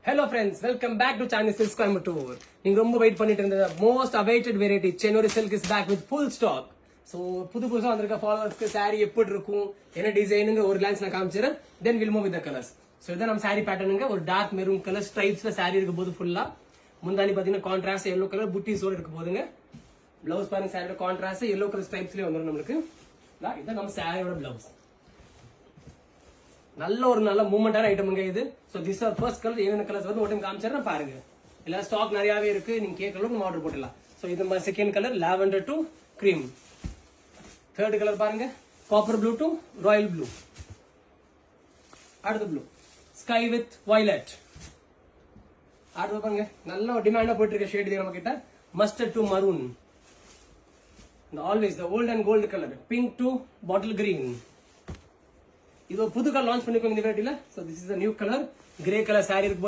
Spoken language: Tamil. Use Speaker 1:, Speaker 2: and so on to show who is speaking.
Speaker 1: Hello friends, welcome back to Chinese Silks Coimbatore. நீங்க ரொம்ப வெயிட் பண்ணிட்டு இருந்த most awaited variety Chenori silk is back with full stock. So புதுசா வந்திருக்க ஃபாலோவர்ஸ்க்கு saree எப்படி இருக்கும் என்ன டிசைனுங்க ஒரு glance நான் காமிச்சறேன். Then we'll move with the colors. So இதான் நம்ம saree patternங்க ஒரு dark maroon color stripesல saree இருக்க போது ஃபுல்லா. முந்தானி பாத்தீங்கன்னா கான்ட்ராஸ்ட் yellow color butties ஓட இருக்க போதுங்க. Blouse பாருங்க saree கான்ட்ராஸ்ட் yellow color stripesலயே வந்துரும் நமக்கு. இதான் நம்ம saree-ஓட blouse. நல்ல ஒரு நல்ல மூவ்மெண்டான ஐட்டம்ங்க இது. So these are first colour என்னென்ன கலர்ஸ் வந்து ஒரு டைம் காமிச்சறேன் பாருங்க. இல்ல ஸ்டாக் நிறையவே இருக்கு நீங்க கேட்கலாம் நம்ம ஆர்டர் போடலாம். சோ இது நம்ம second colour lavender to cream. Third colour பாருங்க copper blue to royal blue. அடுத்த ப்ளூ ஸ்கை வித் வயலட். அடுத்து பாருங்க நல்ல டிமாண்டா போயிட்டு இருக்க ஷேட் இது நம்ம கிட்ட mustard to maroon. Always the old and gold colour pink to bottle green. இது புது கலர் லான்ச் பண்ணிருக்கோம் இந்த வெரைட்டில. So this is the new colour grey colour saree இருக்கு.